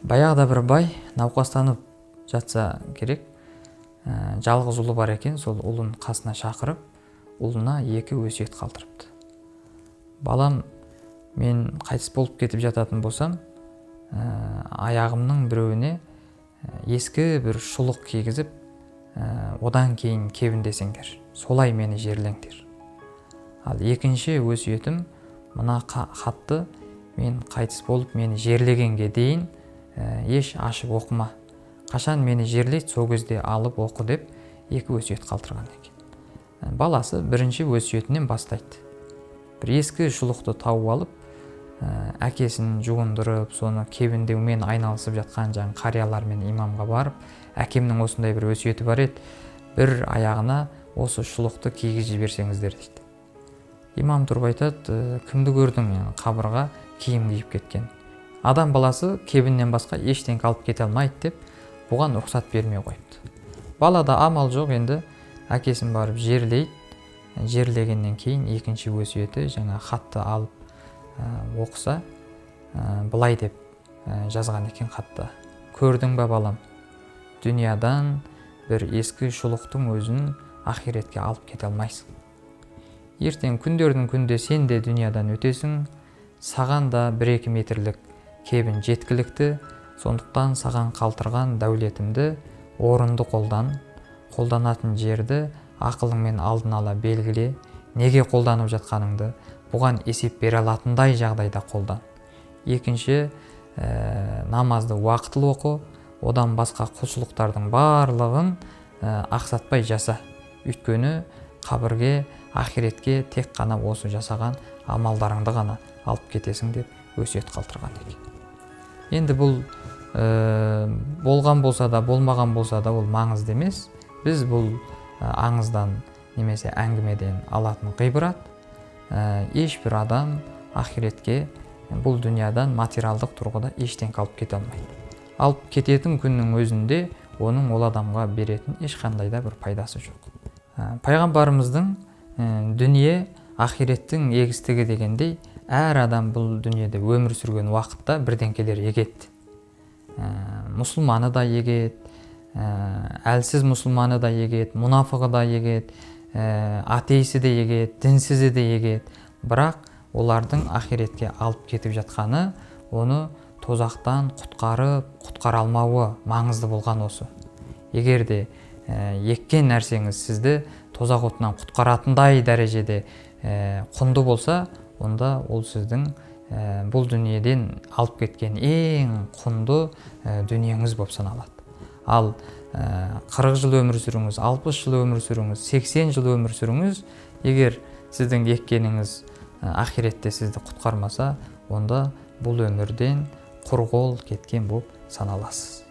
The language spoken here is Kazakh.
Баяғыда бір бай науқастанып жатса керек, жалғыз ұлы бар екен. Сол ұлын қасына шақырып, ұлына 2 өсиет қалдырыпты. Балам, мен қайтыс болып кетіп жататын болсам, аяғымның біреуіне ескі бір шұлық кигізіп, одан кейін кебіндесеңдер, солай мені жерлеңдер. Ал екінші өсиетім, мына хатты мен қайтыс болып мені жерлегенге дейін еш ашып оқыма. Қашан мені жерлейді, сол кезде алып оқы деп 2 өсиет қалдырған екен. Баласы бірінші өсиетінен бастайды. Бір ескі шұлықты тауып алып, әкесін жуындырып, соны кебіндеумен айналысып жатқан қариялар мен имамға барып, әкемнің осындай бір өсиеті бар еді, бір аяғына осы шұлықты кигізіп жіберсеңіздер дейді. Имам тұрып айтады, кімді көрдің? Қабырға киім киіп кеткен. Адам баласы кебіннен басқа ештеңе алып кете алмайды деп, бұған рұқсат бермей қойыпты. Балада амал жоқ, енді әкесін барып жерлейді. Жерлегеннен кейін екінші өсиеті хатты алып оқыса, былай деп жазған екен хатта. Көрдің бе балам, дүниядан бір ескі шұлықтың өзін ақиретке алып кете алмайсың. Ертең күндердің күнде сен де дүниядан өтесің, саған да 1-2 метрлік кебін жеткілікті, сондықтан саған қалтырған дәулетімді орынды қолданатын жерді ақылыңмен алдын ала белгіле, неге қолданып жатқаныңды бұған есеп бере алатындай жағдайда қолдан. Екінші, намазды уақытылы оқы, одан басқа құлшылықтардың барлығын ақсатпай жаса. Өйткені қабірге, ақиретке тек қана осы жасаған амалдарыңды ғана алып кетесің деп өсиет қалдырған екен. Енді бұл болған болса да, болмаған болса да, ол маңызды емес. Біз бұл аңыздан немесе әңгімеден алатын ғибрат, ешбір адам ақиретке бұл дүниядан материалдық тұрғыда ештеңе алып кете алмайды. Алып кететін күннің өзінде оның ол адамға беретін ешқандай да бір пайдасы жоқ. Пайғамбарымыздың дүние ақиреттің егістігі дегендей, әр адам бұл дүниеде өмір сүрген уақытта бірдеңкелер егеді. Мұсылманы да егеді, әлсіз мұсылманы да егеді, мұнафығы да егеді, атейсі де егеді, дінсізі де егеді. Бірақ олардың ақиретке алып кетіп жатқаны, оны тозақтан құтқара алмауы маңызды болған осы. Егер де еккен нәрсеңіз сізді тозақ отынан құтқаратындай дәрежеде құнды болса, онда ол сіздің бұл дүниеден алып кеткен ең құнды дүниеңіз болып саналады. Ал 40 жыл өмір сүріңіз, 60 жыл өмір сүріңіз, 80 жыл өмір сүріңіз, егер сіздің еккеніңіз ақиретте сізді құтқармаса, онда бұл өмірден құр қол кеткен болып саналасыз.